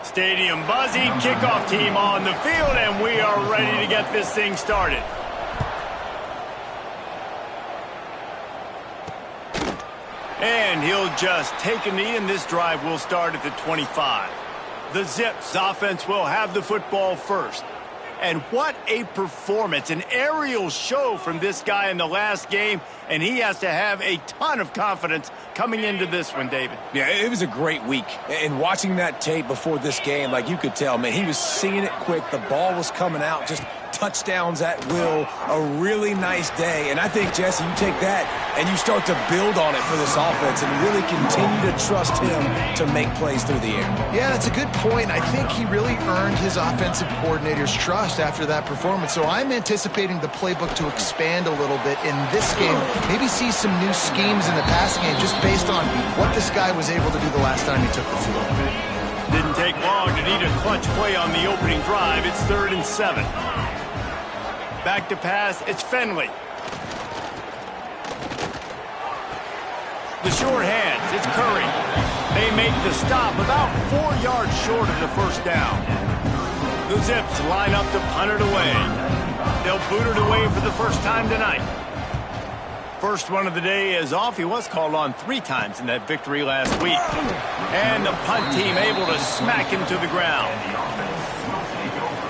Stadium buzzing, kickoff team on the field, and we are ready to get this thing started. And he'll just take a knee, and this drive will start at the 25. The Zips offense will have the football first. And what a performance, an aerial show from this guy in the last game, and he has to have a ton of confidence coming into this one, David. Yeah, it was a great week. And watching that tape before this game, like you could tell, man, he was seeing it quick. The ball was coming out, just touchdowns at will, a really nice day. And I think, Jesse, you take that and you start to build on it for this offense and really continue to trust him to make plays through the air. Yeah, that's a good point. I think he really earned his offensive coordinator's trust after that performance. So I'm anticipating the playbook to expand a little bit in this game. Maybe see some new schemes in the passing game just based on what this guy was able to do the last time he took the field. Didn't take long to need a clutch play on the opening drive. It's 3rd and 7. Back to pass, it's Finley. The short hands, it's Curry. They make the stop about 4 yards short of the first down. The Zips line up to punt it away. They'll boot it away for the first time tonight. First one of the day is off. He was called on 3 times in that victory last week. And the punt team able to smack him to the ground.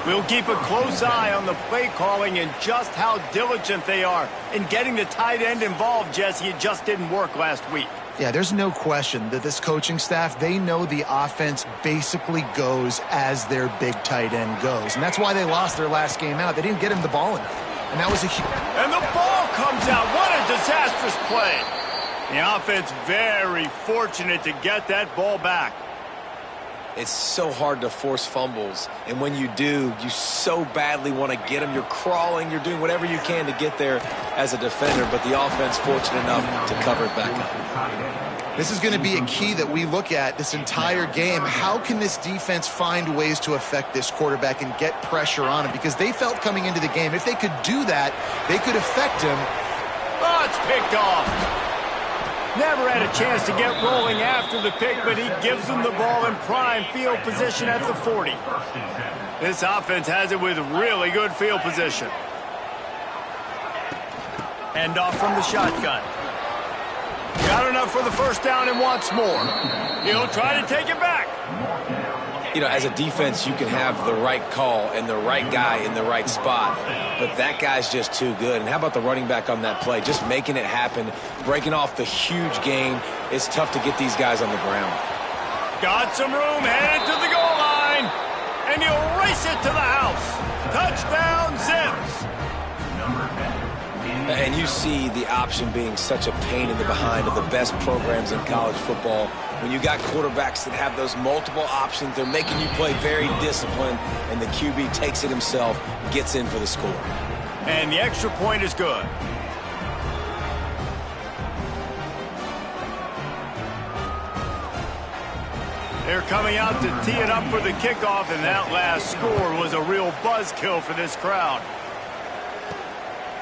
We'll keep a close eye on the play calling and just how diligent they are in getting the tight end involved, Jesse. It just didn't work last week. Yeah, there's no question that this coaching staff, they know the offense basically goes as their big tight end goes. And that's why they lost their last game out. They didn't get him the ball enough. And that was a huge... And the ball comes out. What a disastrous play. The offense very fortunate to get that ball back. It's so hard to force fumbles, and when you do, you so badly want to get them. You're crawling, you're doing whatever you can to get there as a defender, but the offense fortunate enough to cover it back up. This is going to be a key that we look at this entire game. How can this defense find ways to affect this quarterback and get pressure on him? Because they felt coming into the game, if they could do that, they could affect him. Oh, it's picked off. Never had a chance to get rolling after the pick, but he gives them the ball in prime field position at the 40. This offense has it with really good field position. Hand off from the shotgun. Got enough for the first down and wants more. He'll try to take it back. You know, as a defense, you can have the right call and the right guy in the right spot, but that guy's just too good. And how about the running back on that play? Just making it happen, breaking off the huge gain. It's tough to get these guys on the ground. Got some room, headed to the goal line, and he'll race it to the house. Touchdown, Zips. And you see the option being such a pain in the behind of the best programs in college football. When you got quarterbacks that have those multiple options, they're making you play very disciplined, and the QB takes it himself, gets in for the score. And the extra point is good. They're coming out to tee it up for the kickoff, and that last score was a real buzzkill for this crowd.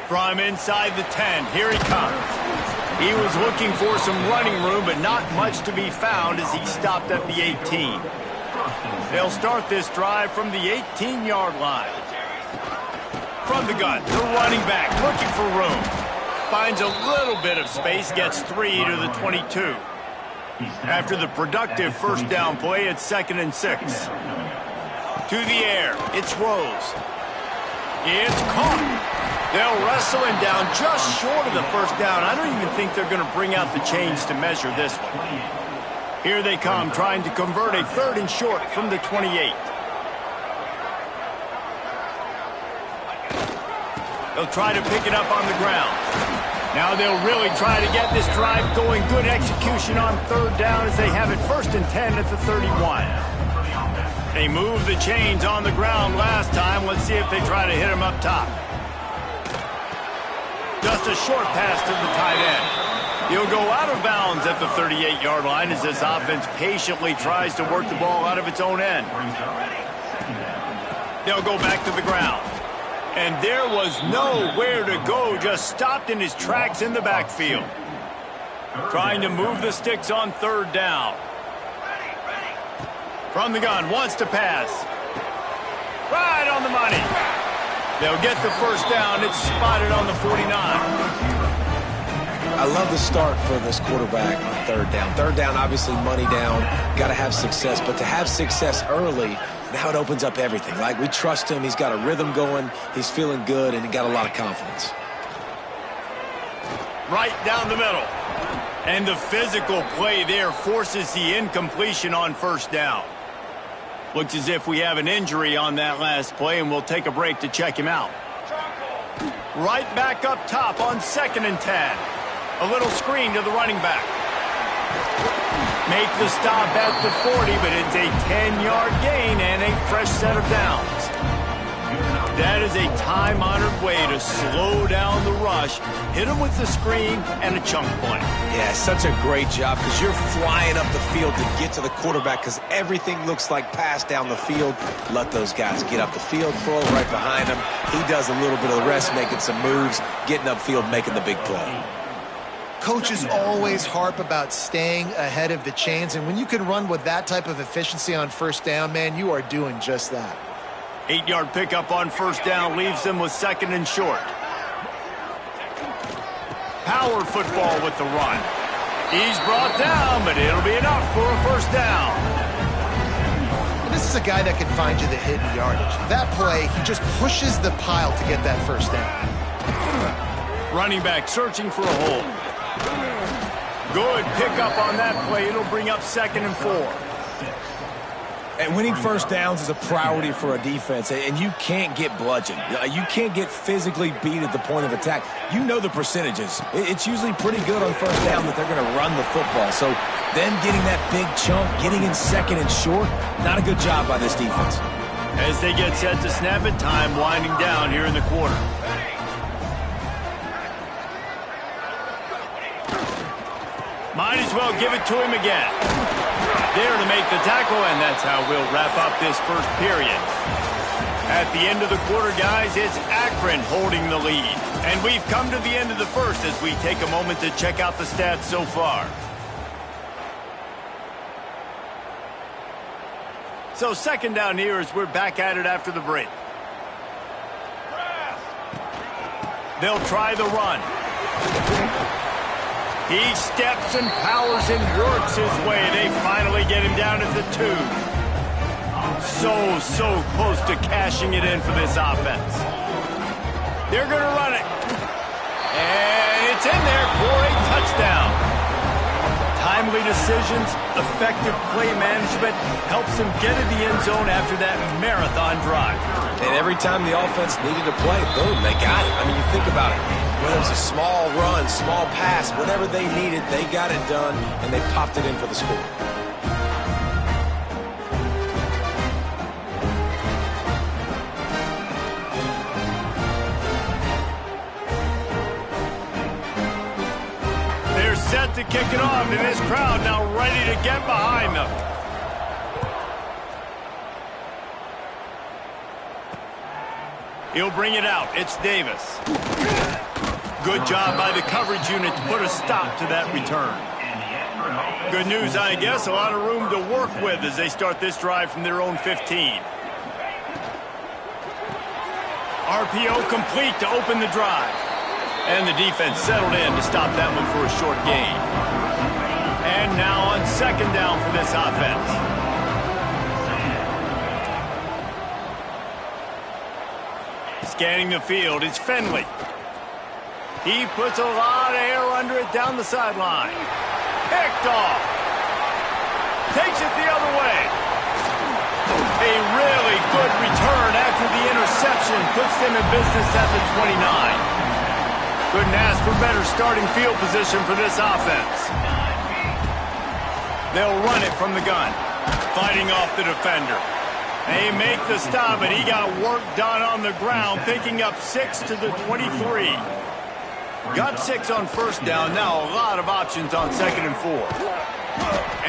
From inside the 10, here he comes. He was looking for some running room, but not much to be found as he stopped at the 18. They'll start this drive from the 18-yard line. From the gun, the running back looking for room. Finds a little bit of space, gets 3 to the 22. After the productive first down play, it's 2nd and 6. To the air, it's Rose. It's caught. They'll wrestle him down just short of the first down. I don't even think they're going to bring out the chains to measure this one. Here they come, trying to convert a 3rd and short from the 28. They'll try to pick it up on the ground. Now they'll really try to get this drive going. Good execution on 3rd down as they have it 1st and 10 at the 31. They moved the chains on the ground last time. Let's see if they try to hit him up top. Just a short pass to the tight end. He'll go out of bounds at the 38-yard line as this offense patiently tries to work the ball out of its own end. They'll go back to the ground. And there was nowhere to go, just stopped in his tracks in the backfield. Trying to move the sticks on 3rd down. From the gun, wants to pass. Right on the money. They'll get the first down. It's spotted on the 49. I love the start for this quarterback on third down. Third down, obviously money down. Got to have success. But to have success early, now it opens up everything. Like, we trust him. He's got a rhythm going. He's feeling good, and he got a lot of confidence. Right down the middle. And the physical play there forces the incompletion on first down. Looks as if we have an injury on that last play, and we'll take a break to check him out. Right back up top on 2nd and 10. A little screen to the running back. Make the stop at the 40, but it's a 10-yard gain and a fresh set of downs. That is a time-honored way to slow down the rush, hit him with the screen, and a chunk play. Yeah, such a great job because you're flying up the field to get to the quarterback because everything looks like pass down the field. Let those guys get up the field, throw it right behind him. He does a little bit of the rest, making some moves, getting upfield, making the big play. Coaches always harp about staying ahead of the chains, and when you can run with that type of efficiency on first down, man, you are doing just that. 8-yard pickup on first down leaves them with 2nd and short. Power football with the run. He's brought down, but it'll be enough for a first down. And this is a guy that can find you the hidden yardage. That play, he just pushes the pile to get that first down. Running back searching for a hole. Good pickup on that play. It'll bring up 2nd and 4. And winning first downs is a priority for a defense, and you can't get bludgeoned. You can't get physically beat at the point of attack. You know the percentages. It's usually pretty good on first down that they're going to run the football. So then getting that big chunk, getting in 2nd and short, not a good job by this defense. As they get set to snap it, time winding down here in the quarter. Might as well give it to him again. There to make the tackle, and that's how we'll wrap up this first period. At the end of the quarter, guys, it's Akron holding the lead. And we've come to the end of the first as we take a moment to check out the stats so far. So 2nd down here as we're back at it after the break. They'll try the run. He steps and powers and works his way. They finally get him down at the 2. So close to cashing it in for this offense. They're going to run it. And it's in there for a touchdown. Timely decisions, effective play management helps them get in the end zone after that marathon drive. And every time the offense needed to play, boom, they got it. I mean, you think about it. Whether it's a small run, small pass, whatever they needed, they got it done, and they popped it in for the score. They're set to kick it off, and this crowd now ready to get behind them. He'll bring it out. It's Davis. Good job by the coverage unit to put a stop to that return. Good news, I guess. A lot of room to work with as they start this drive from their own 15. RPO complete to open the drive. And the defense settled in to stop that one for a short gain. And now on 2nd down for this offense. Scanning the field, it's Finley. He puts a lot of air under it down the sideline. Picked off. Takes it the other way. A really good return after the interception puts them in business at the 29. Couldn't ask for better starting field position for this offense. They'll run it from the gun, fighting off the defender. They make the stop, and he got work done on the ground, picking up 6 to the 23. Got 6 on first down. Now a lot of options on 2nd and 4.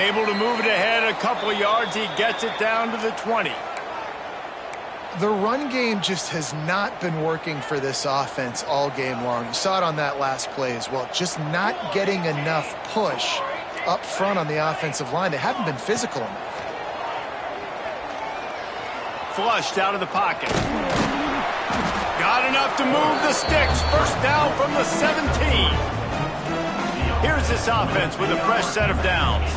Able to move it ahead a couple of yards. He gets it down to the 20. The run game just has not been working for this offense all game long. You saw it on that last play as well. Just not getting enough push up front on the offensive line. They haven't been physical enough. flushed out of the pocket. Got enough to move the sticks. First down from the 17. Here's this offense with a fresh set of downs.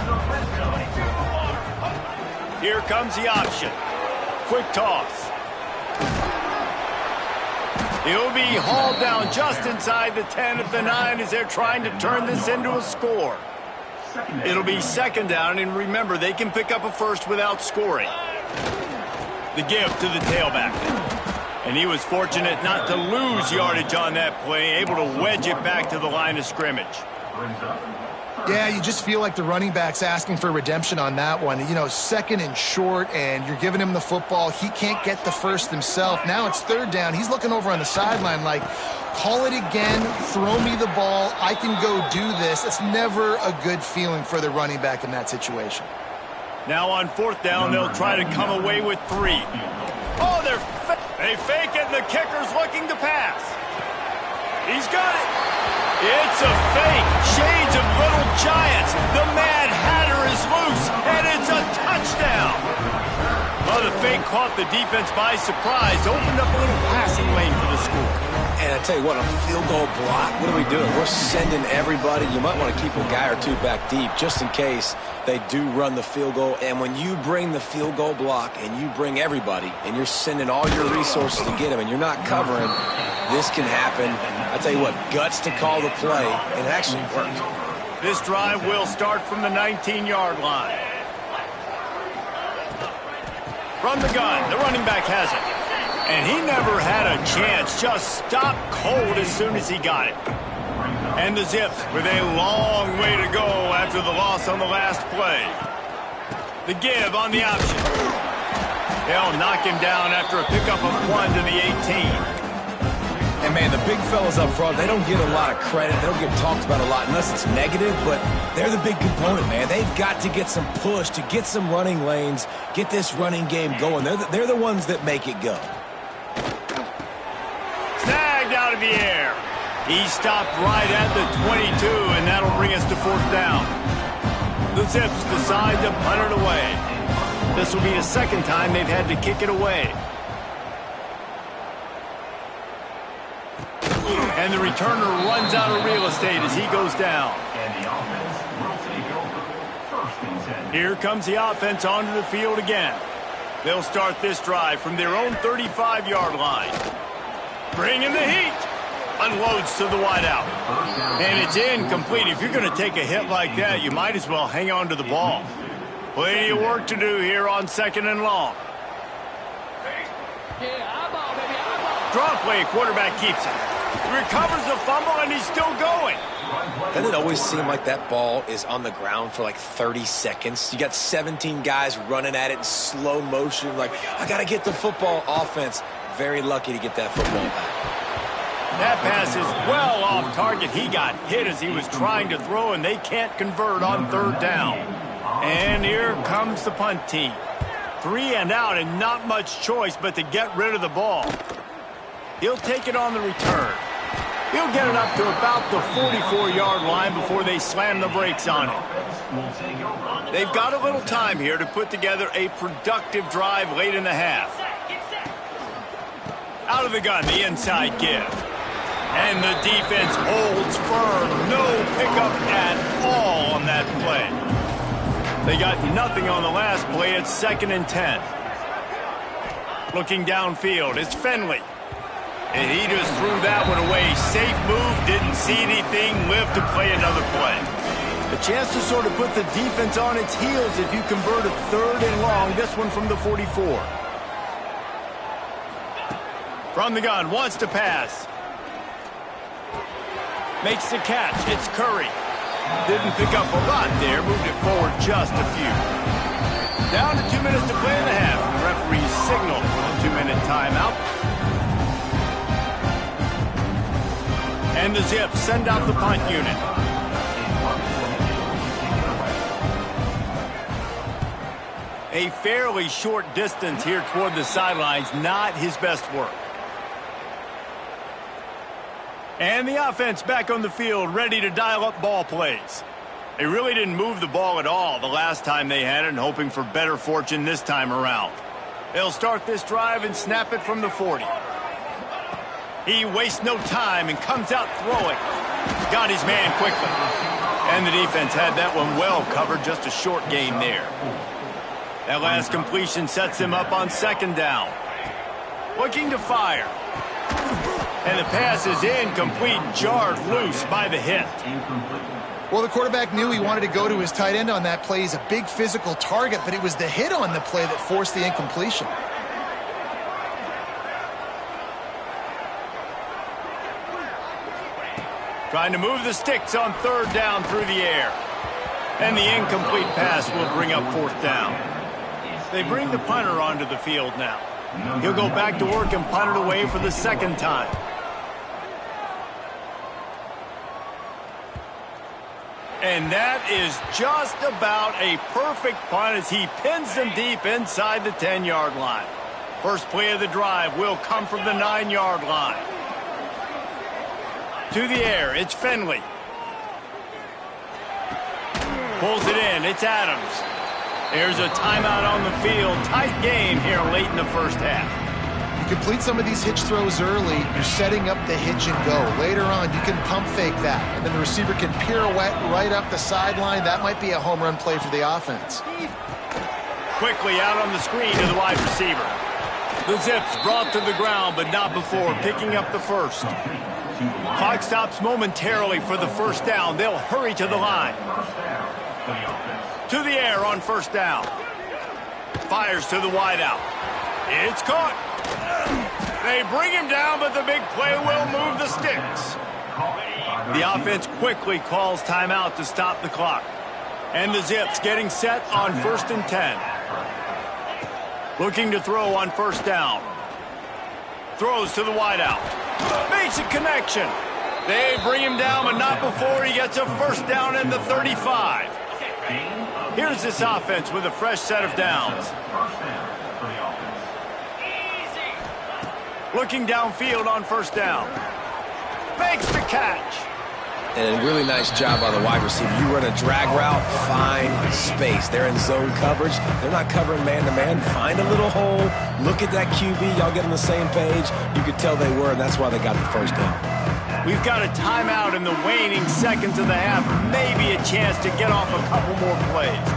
Here comes the option. Quick toss. He'll be hauled down just inside the 10 at the 9 as they're trying to turn this into a score. It'll be second down, and remember, they can pick up a first without scoring. The give to the tailback. And he was fortunate not to lose yardage on that play, able to wedge it back to the line of scrimmage. Yeah, you just feel like the running back's asking for redemption on that one. You know, second and short, and you're giving him the football. He can't get the first himself. Now it's third down. He's looking over on the sideline like, call it again, throw me the ball, I can go do this. It's never a good feeling for the running back in that situation. Now on fourth down, they'll try to come away with 3. Oh, they fake it, and the kicker's looking to pass. He's got it. It's a fake. Shades of Little Giants. The Mad Hatter is loose, and it's a touchdown. Well, the fake caught the defense by surprise, opened up a little passing lane for the score. And I tell you what, on a field goal block, what are we doing? We're sending everybody. You might want to keep a guy or two back deep just in case they do run the field goal. And when you bring the field goal block and you bring everybody and you're sending all your resources to get them and you're not covering, this can happen. I tell you what, guts to call the play, and it actually worked. This drive will start from the 19-yard line. From the gun, the running back has it. And he never had a chance, just stopped cold as soon as he got it. And the Zips with a long way to go after the loss on the last play. The give on the option. They'll knock him down after a pickup of 1 to the 18. And, man, the big fellas up front, they don't get a lot of credit. They don't get talked about a lot unless it's negative, but they're the big component, man. They've got to get some push, to get some running lanes, get this running game going. They're the ones that make it go. Snagged out of the air. He stopped right at the 22, and that'll bring us to fourth down. The Zips decide to punt it away. This will be the second time they've had to kick it away. And the returner runs out of real estate as he goes down. Here comes the offense onto the field again. They'll start this drive from their own 35-yard line. Bringing the heat. Unloads to the wideout. And it's incomplete. If you're going to take a hit like that, you might as well hang on to the ball. Plenty of work to do here on second and long. Draw play, quarterback keeps it. Recovers the fumble, and he's still going. Doesn't it always seem like that ball is on the ground for like 30 seconds? You got 17 guys running at it in slow motion. Like, I got to get the football. Offense, very lucky to get that football back. That pass is well off target. He got hit as he was trying to throw, and they can't convert on third down. And here comes the punt team. 3 and out, and not much choice but to get rid of the ball. He'll take it on the return. He'll get it up to about the 44-yard line before they slam the brakes on it. They've got a little time here to put together a productive drive late in the half. Out of the gun, the inside give. And the defense holds firm. No pickup at all on that play. They got nothing on the last play. It's 2nd and 10. Looking downfield, it's Finley. And he just threw that one away. Safe move, didn't see anything, lived to play another play. A chance to sort of put the defense on its heels if you convert a 3rd and long, this one from the 44. From the gun, wants to pass. Makes the catch, it's Curry. Didn't pick up a lot there, moved it forward just a few. Down to 2 minutes to play in the half. The referee's signal for the 2-minute timeout. And the Zips send out the punt unit. A fairly short distance here toward the sidelines, not his best work. And the offense back on the field, ready to dial up ball plays. They really didn't move the ball at all the last time they had it, and hoping for better fortune this time around. They'll start this drive and snap it from the 40. He wastes no time and comes out throwing. Got his man quickly. And the defense had that one well covered, just a short gain there. That last completion sets him up on second down. Looking to fire. And the pass is incomplete, jarred loose by the hit. Well, the quarterback knew he wanted to go to his tight end on that play. He's a big physical target, but it was the hit on the play that forced the incompletion. Trying to move the sticks on third down through the air. And the incomplete pass will bring up fourth down. They bring the punter onto the field now. He'll go back to work and punt it away for the second time. And that is just about a perfect punt as he pins them deep inside the 10-yard line. First play of the drive will come from the 9-yard line. To the air, it's Finley. Pulls it in, it's Adams. There's a timeout on the field. Tight game here late in the first half. You complete some of these hitch throws early, you're setting up the hitch and go. Later on, you can pump fake that, and then the receiver can pirouette right up the sideline. That might be a home run play for the offense. Quickly out on the screen to the wide receiver. The Zips brought to the ground, but not before picking up the first. Clock stops momentarily for the first down. They'll hurry to the line. To the air on first down. Fires to the wideout. It's caught. They bring him down, but the big play will move the sticks. The offense quickly calls timeout to stop the clock. And the Zips getting set on 1st and 10. Looking to throw on first down. Throws to the wideout. Makes a connection. They bring him down, but not before he gets a first down in the 35. Here's this offense with a fresh set of downs. Looking downfield on first down. Makes the catch. And a really nice job by the wide receiver. You run a drag route, find space. They're in zone coverage. They're not covering man-to-man. Find a little hole. Look at that QB. Y'all get on the same page. You could tell they were, and that's why they got the first down. We've got a timeout in the waning seconds of the half. Maybe a chance to get off a couple more plays.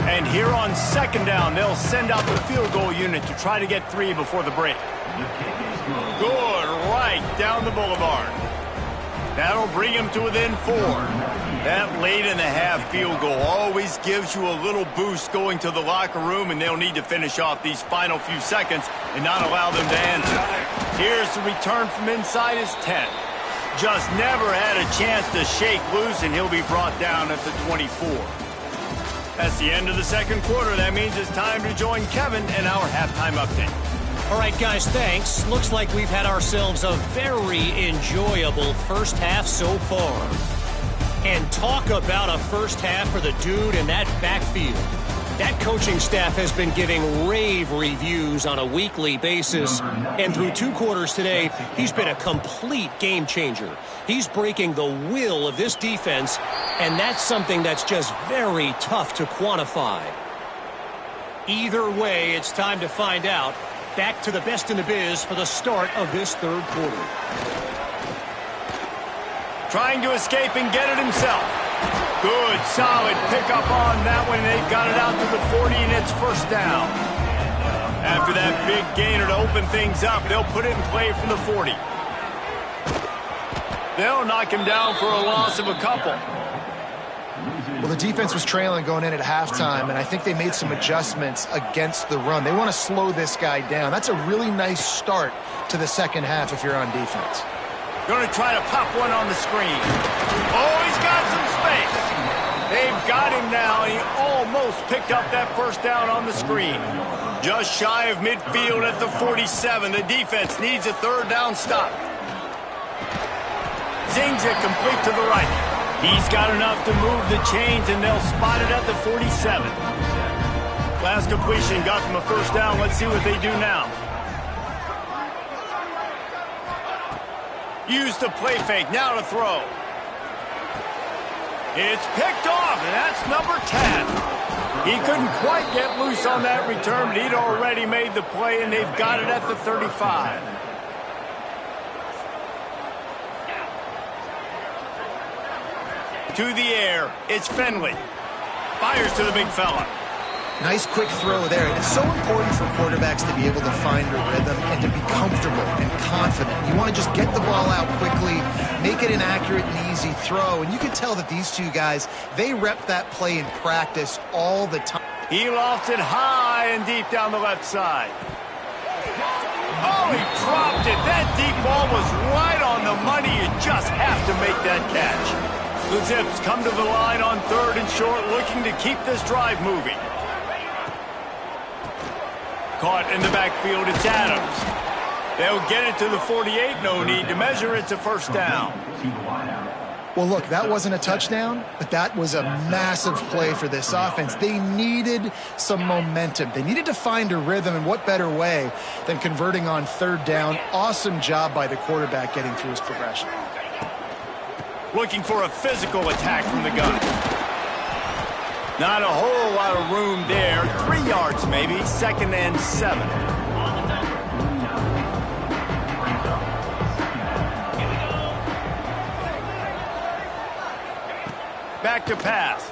And here on second down, they'll send out the field goal unit to try to get 3 before the break. Good, right down the boulevard. That'll bring him to within 4. That late in the half field goal always gives you a little boost going to the locker room, and they'll need to finish off these final few seconds and not allow them to answer. Here's the return from inside his 10. Just never had a chance to shake loose, and he'll be brought down at the 24. That's the end of the second quarter. That means it's time to join Kevin in our halftime update. All right, guys, thanks. Looks like we've had ourselves a very enjoyable first half so far. And talk about a first half for the dude in that backfield. That coaching staff has been giving rave reviews on a weekly basis. And through 2 quarters today, he's been a complete game changer. He's breaking the will of this defense, and that's something that's just very tough to quantify. Either way, it's time to find out. Back to the best in the biz for the start of this third quarter. Trying to escape and get it himself. Good, solid pickup on that one. They've got it out to the 40, and it's first down. After that big gainer to open things up, they'll put it in play from the 40. They'll knock him down for a loss of a couple. Well, the defense was trailing going in at halftime, and I think they made some adjustments against the run. They want to slow this guy down. That's a really nice start to the second half if you're on defense. Going to try to pop one on the screen. Oh, he's got some space. They've got him now. He almost picked up that first down on the screen. Just shy of midfield at the 47. The defense needs a third down stop. Zings it complete to the right. He's got enough to move the chains, and they'll spot it at the 47. Last completion got them a first down. Let's see what they do now. Use the play fake. Now to throw. It's picked off. and that's number 10. He couldn't quite get loose on that return, but he'd already made the play, and they've got it at the 35. To the air, it's Finley. Fires to the big fella. Nice quick throw there. It's so important for quarterbacks to be able to find a rhythm and to be comfortable and confident. You want to just get the ball out quickly, make it an accurate and easy throw. And you can tell that these two guys, they rep that play in practice all the time. He lofted high and deep down the left side. Oh, he dropped it. That deep ball was right on the money. You just have to make that catch. The Zips come to the line on 3rd and short, looking to keep this drive moving. Caught in the backfield, it's Adams. They'll get it to the 48, no need to measure. It's a first down. Well, look, that wasn't a touchdown, but that was a massive play for this offense. They needed some momentum. They needed to find a rhythm, and what better way than converting on 3rd down. Awesome job by the quarterback getting through his progression. Looking for a physical attack from the gun. Not a whole lot of room there. 3 yards maybe, 2nd and 7. Back to pass.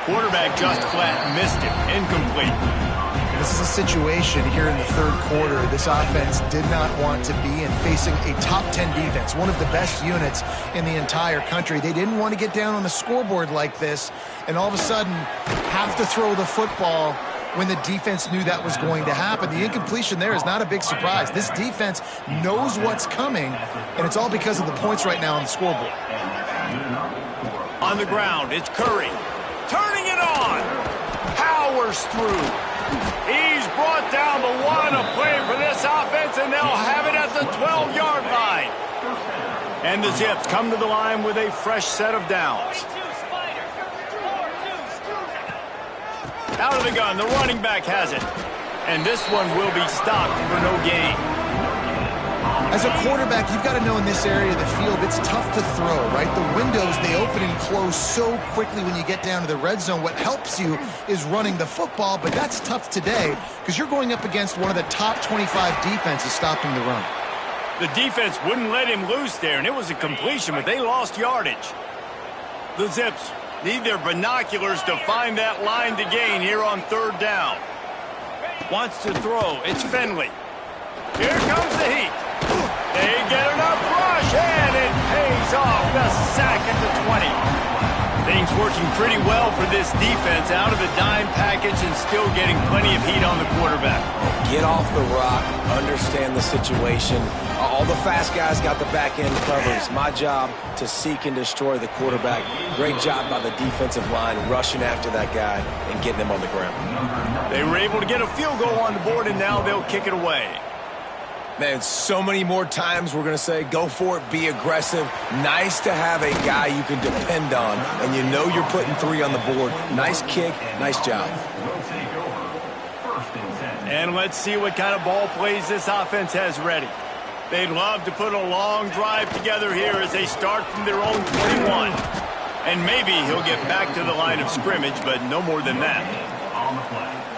Quarterback just flat missed it. Incomplete. This is a situation here in the 3rd quarter this offense did not want to be in, facing a top 10 defense, one of the best units in the entire country. They didn't want to get down on the scoreboard like this and all of a sudden have to throw the football when the defense knew that was going to happen. The incompletion there is not a big surprise. This defense knows what's coming, and it's all because of the points right now on the scoreboard. On the ground, it's Curry. Turning it on. Powers through. He's brought down the 1, a play for this offense, and they'll have it at the 12-yard line. And the Zips come to the line with a fresh set of downs. Out of the gun, the running back has it. And this one will be stopped for no gain. As a quarterback, you've got to know in this area of the field, it's tough to throw, right? The windows, they open and close so quickly when you get down to the red zone. What helps you is running the football, but that's tough today because you're going up against one of the top 25 defenses stopping the run. The defense wouldn't let him loose there, and it was a completion, but they lost yardage. The Zips need their binoculars to find that line to gain here on 3rd down. Wants to throw. It's Finley. Here comes the heat. They get enough rush, and it pays off. The sack at the 20. Things working pretty well for this defense, out of the dime package and still getting plenty of heat on the quarterback. Get off the rock, understand the situation. All the fast guys got the back end covered. It's my job to seek and destroy the quarterback. Great job by the defensive line rushing after that guy and getting him on the ground. They were able to get a field goal on the board, and now they'll kick it away. Man, so many more times we're going to say, go for it, be aggressive. Nice to have a guy you can depend on, and you know you're putting 3 on the board. Nice kick, nice job. And let's see what kind of ball plays this offense has ready. They'd love to put a long drive together here as they start from their own 21. And maybe he'll get back to the line of scrimmage, but no more than that.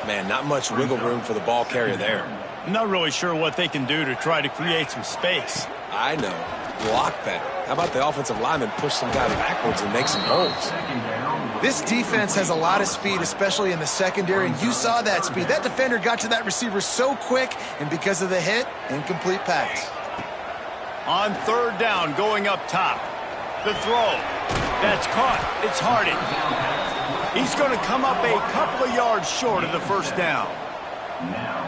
Man, not much wiggle room for the ball carrier there. I'm not really sure what they can do to try to create some space. I know. Block better. How about the offensive lineman push some guy backwards and make some holes? This defense has a lot of speed, especially in the secondary, and you saw that speed. That defender got to that receiver so quick, and because of the hit, incomplete pass. On 3rd down, going up top. The throw. That's caught. It's Harding. He's going to come up a couple of yards short of the first down.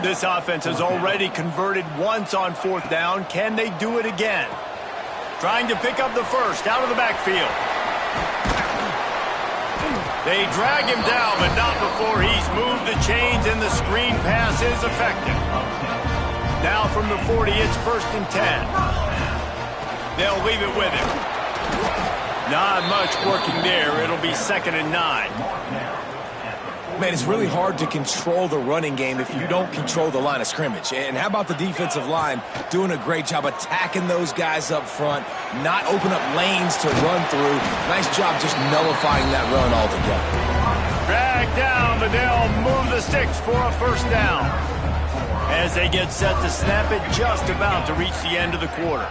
This offense has already converted once on 4th down. Can they do it again? Trying to pick up the first out of the backfield. They drag him down, but not before he's moved the chains, and the screen pass is effective. Now from the 40, it's 1st and 10. They'll leave it with him. Not much working there. It'll be 2nd and 9. Man, it's really hard to control the running game if you don't control the line of scrimmage. And how about the defensive line doing a great job attacking those guys up front, not open up lanes to run through. Nice job just nullifying that run altogether. Drag down, but they'll move the sticks for a first down. As they get set to snap it, just about to reach the end of the quarter.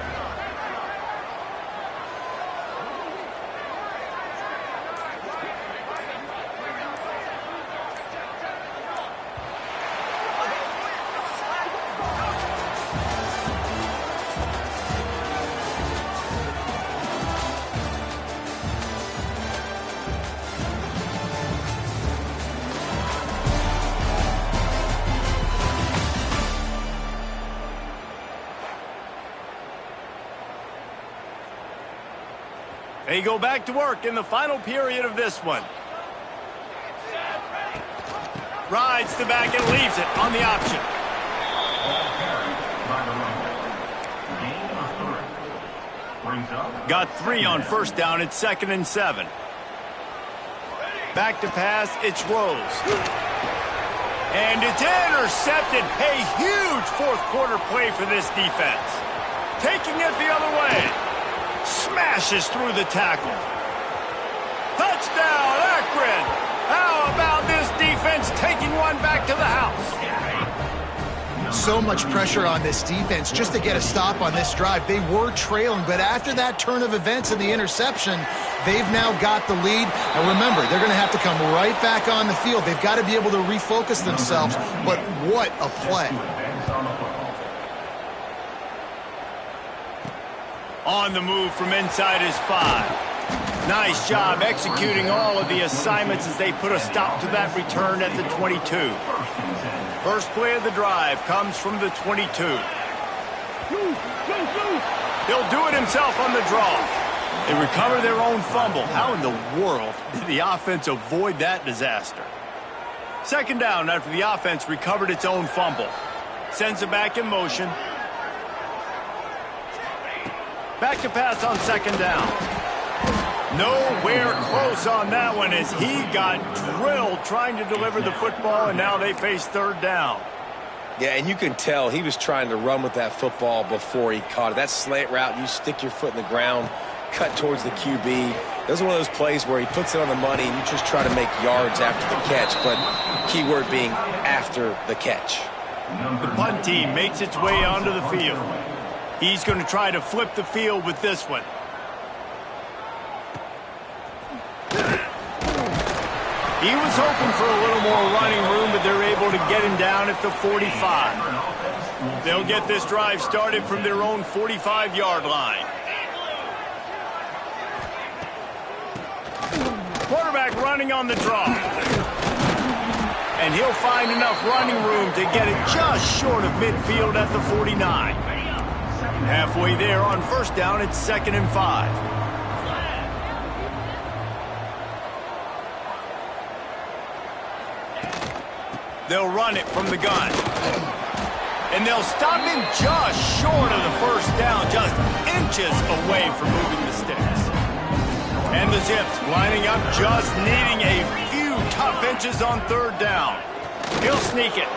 They go back to work in the final period of this one. Rides the back and leaves it on the option. Got 3 on first down. It's 2nd and 7. Back to pass. It's Rose. And it's intercepted. A huge fourth quarter play for this defense. Taking it the other way. Smashes through the tackle. Touchdown, Akron! How about this defense taking one back to the house? So much pressure on this defense just to get a stop on this drive. They were trailing, but after that turn of events and the interception, they've now got the lead. And remember, they're going to have to come right back on the field. They've got to be able to refocus themselves, but what a play. On the move from inside his 5. Nice job executing all of the assignments as they put a stop to that return at the 22. First play of the drive comes from the 22. He'll do it himself on the draw. They recover their own fumble. How in the world did the offense avoid that disaster? Second down after the offense recovered its own fumble. Sends it back in motion. Back to pass on second down. Nowhere close on that one as he got drilled trying to deliver the football, and now they face third down. Yeah, and you can tell he was trying to run with that football before he caught it. That slant route, you stick your foot in the ground, cut towards the QB. This is one of those plays where he puts it on the money and you just try to make yards after the catch, but key word being after the catch. The punt team makes its way onto the field. He's going to try to flip the field with this one. He was hoping for a little more running room, but they're able to get him down at the 45. They'll get this drive started from their own 45-yard line. Quarterback running on the draw. And he'll find enough running room to get it just short of midfield at the 49. Halfway there on first down, it's 2nd and 5. They'll run it from the gun. And they'll stop him just short of the first down, just inches away from moving the sticks. And the Zips lining up, just needing a few tough inches on third down. He'll sneak it.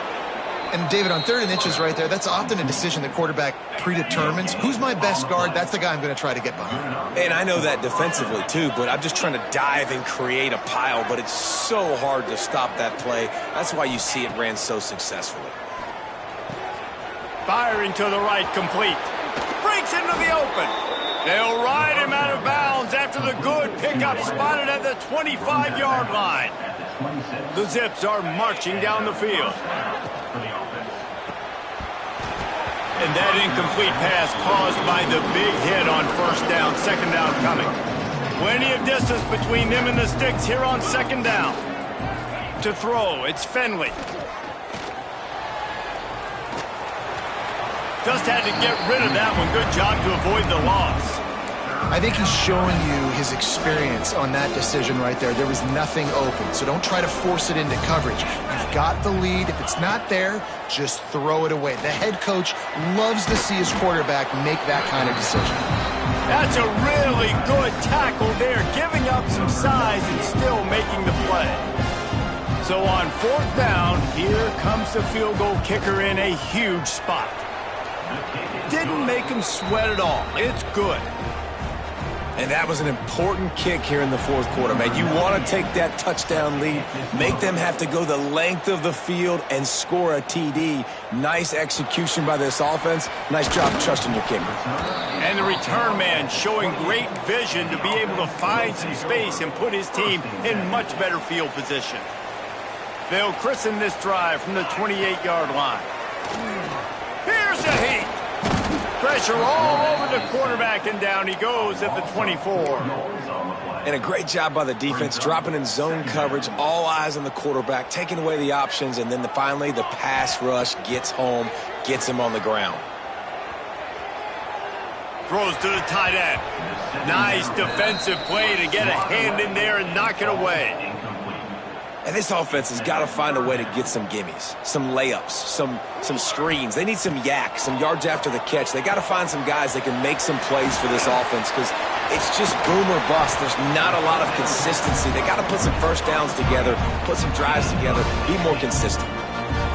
And David, on 3rd and inches right there, that's often a decision the quarterback predetermines. Who's my best guard? That's the guy I'm going to try to get behind. And I know that defensively too, but I'm just trying to dive and create a pile, but it's so hard to stop that play. That's why you see it ran so successfully. Firing to the right, complete. Breaks into the open. They'll ride him out of bounds after the good pickup spotted at the 25-yard line. The Zips are marching down the field. And that incomplete pass caused by the big hit on first down, second down coming. Plenty of distance between them and the sticks here on second down. To throw, it's Finley. Just had to get rid of that one. Good job to avoid the loss. I think he's showing you his experience on that decision right there. There was nothing open, so don't try to force it into coverage. You've got the lead. If it's not there, just throw it away. The head coach loves to see his quarterback make that kind of decision. That's a really good tackle there, giving up some size and still making the play. So on 4th down, here comes the field goal kicker in a huge spot. Didn't make him sweat at all. It's good. And that was an important kick here in the 4th quarter, man. You want to take that touchdown lead, make them have to go the length of the field and score a TD. Nice execution by this offense. Nice job trusting your kicker. And the return man showing great vision to be able to find some space and put his team in much better field position. They'll christen this drive from the 28-yard line. Here's a heat. Pressure all over the quarterback, and down he goes at the 24. And a great job by the defense, dropping in zone coverage, all eyes on the quarterback, taking away the options, and then finally the pass rush gets home, gets him on the ground. Throws to the tight end. Nice defensive play to get a hand in there and knock it away. And this offense has got to find a way to get some gimmies, some layups, some screens. They need some yak, some yards after the catch. They got to find some guys that can make some plays for this offense because it's just boom or bust. There's not a lot of consistency. They got to put some first downs together, put some drives together, be more consistent.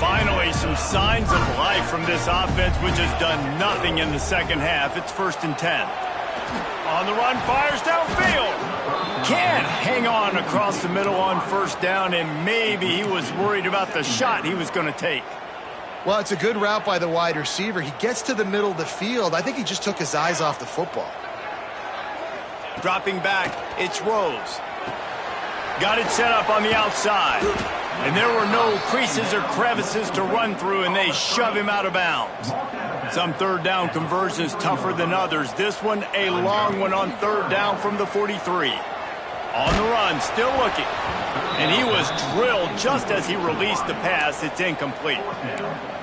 Finally, some signs of life from this offense, which has done nothing in the second half. It's 1st and 10. On the run, fires downfield. Can't hang on across the middle on 1st down, and maybe he was worried about the shot he was going to take. Well, it's a good route by the wide receiver. He gets to the middle of the field. I think he just took his eyes off the football. Dropping back, it's Rose. Got it set up on the outside. And there were no creases or crevices to run through, and they shove him out of bounds. Some 3rd down conversions tougher than others. This one, a long one on 3rd down from the 43. On the run, still looking. And he was drilled just as he released the pass. It's incomplete.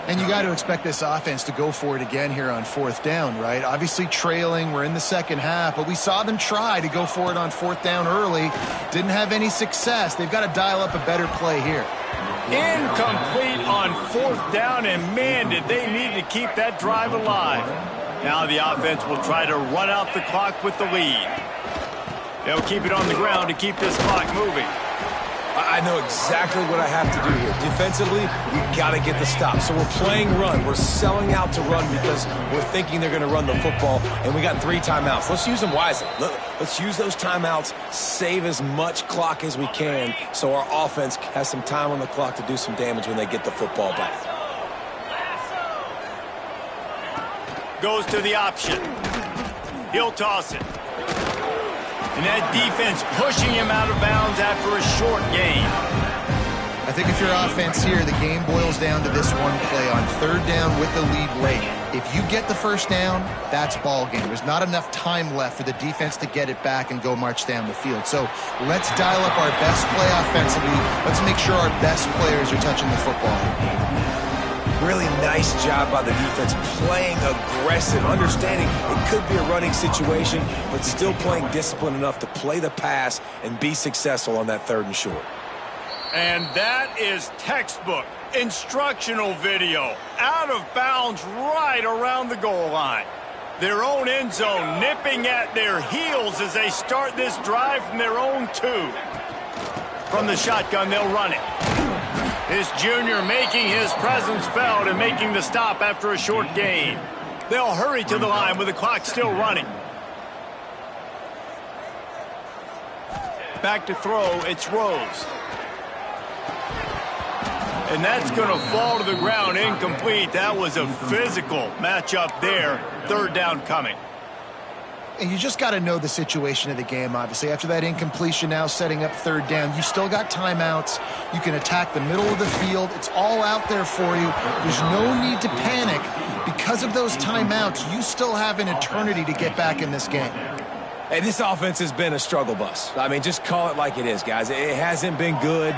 And you got to expect this offense to go for it again here on 4th down, right? Obviously trailing, we're in the second half, but we saw them try to go for it on 4th down early. Didn't have any success. They've got to dial up a better play here. Incomplete on 4th down, and man, did they need to keep that drive alive. Now the offense will try to run out the clock with the lead. They'll keep it on the ground to keep this clock moving. I know exactly what I have to do here. Defensively, we've got to get the stop. So we're playing run. We're selling out to run because we're thinking they're going to run the football, and we got 3 timeouts. Let's use them wisely. Let's use those timeouts, save as much clock as we can so our offense has some time on the clock to do some damage when they get the football back. Goes to the option. He'll toss it. And that defense pushing him out of bounds after a short gain. I think if your offense here, the game boils down to this one play on 3rd down with the lead late. If you get the 1st down, that's ball game. There's not enough time left for the defense to get it back and go march down the field. So let's dial up our best play offensively. Let's make sure our best players are touching the football. Really nice job by the defense, playing aggressive, understanding it could be a running situation, but still playing disciplined enough to play the pass and be successful on that 3rd and short. And that is textbook instructional video. Out of bounds right around the goal line. Their own end zone nipping at their heels as they start this drive from their own 2. From the shotgun, they'll run it. This junior making his presence felt and making the stop after a short gain. They'll hurry to the line with the clock still running. Back to throw, it's Rose. And that's going to fall to the ground incomplete. That was a physical matchup there. 3rd down coming. And you just got to know the situation of the game, obviously. After that incompletion now setting up 3rd down, you still got timeouts. You can attack the middle of the field. It's all out there for you. There's no need to panic. Because of those timeouts, you still have an eternity to get back in this game. Hey, this offense has been a struggle bus. I mean, just call it like it is, guys. It hasn't been good,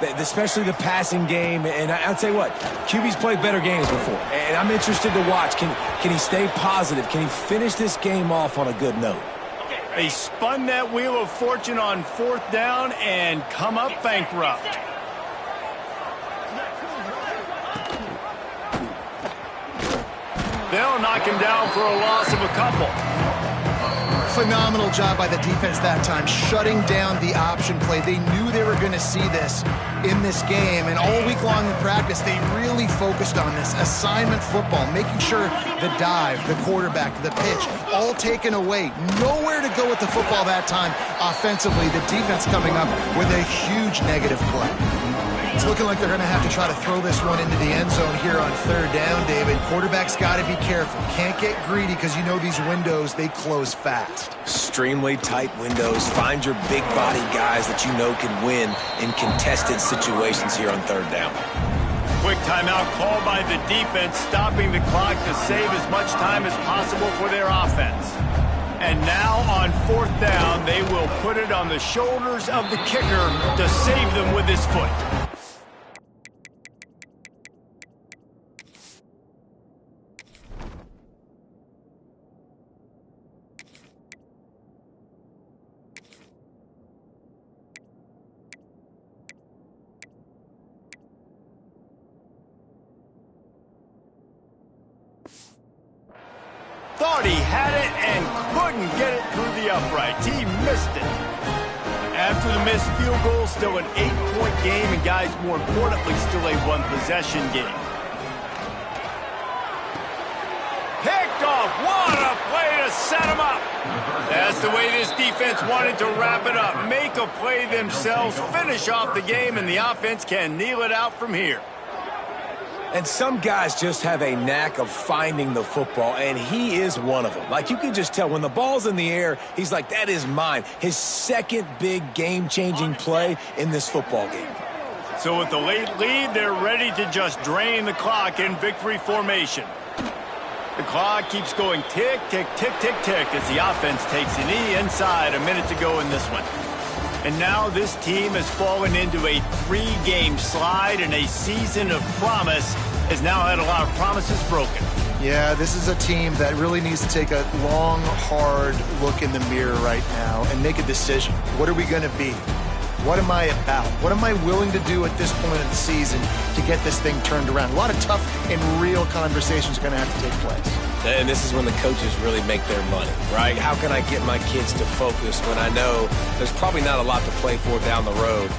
especially the passing game. And I'll tell you what, QB's played better games before. And I'm interested to watch. Can he stay positive? Can he finish this game off on a good note? They spun that wheel of fortune on 4th down and come up bankrupt. They'll knock him down for a loss of a couple. Phenomenal job by the defense that time, shutting down the option play. They knew they were going to see this in this game, and all week long in practice, they really focused on this assignment football, making sure the dive, the quarterback, the pitch, all taken away. Nowhere to go with the football that time offensively. The defense coming up with a huge negative play. It's looking like they're going to have to try to throw this one into the end zone here on third down, David. Quarterback's got to be careful. Can't get greedy because you know these windows, they close fast. Extremely tight windows. Find your big body guys that you know can win in contested situations here on third down. Quick timeout called by the defense, stopping the clock to save as much time as possible for their offense. And now on fourth down, they will put it on the shoulders of the kicker to save them with his foot. Thought he had it and couldn't get it through the uprights. He missed it. After the missed field goal, still an 8-point game, and guys, more importantly, still a one-possession game. Picked off. What a play to set him up. That's the way this defense wanted to wrap it up. Make a play themselves, finish off the game, and the offense can kneel it out from here. And some guys just have a knack of finding the football, and he is one of them. Like, you can just tell when the ball's in the air, he's like, that is mine. His second big game-changing play in this football game. So with the late lead, they're ready to just drain the clock in victory formation. The clock keeps going tick, tick, tick, tick, tick as the offense takes a knee inside. A minute to go in this one. And now this team has fallen into a 3-game slide, and a season of promise has now had a lot of promises broken. Yeah, this is a team that really needs to take a long, hard look in the mirror right now and make a decision. What are we going to be? What am I about? What am I willing to do at this point in the season to get this thing turned around? A lot of tough and real conversations are going to have to take place. And this is when the coaches really make their money, right? How can I get my kids to focus when I know there's probably not a lot to play for down the road?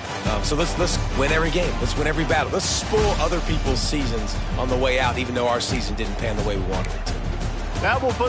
So let's win every game. Let's win every battle. Let's spoil other people's seasons on the way out, even though our season didn't pan the way we wanted it to. That will put the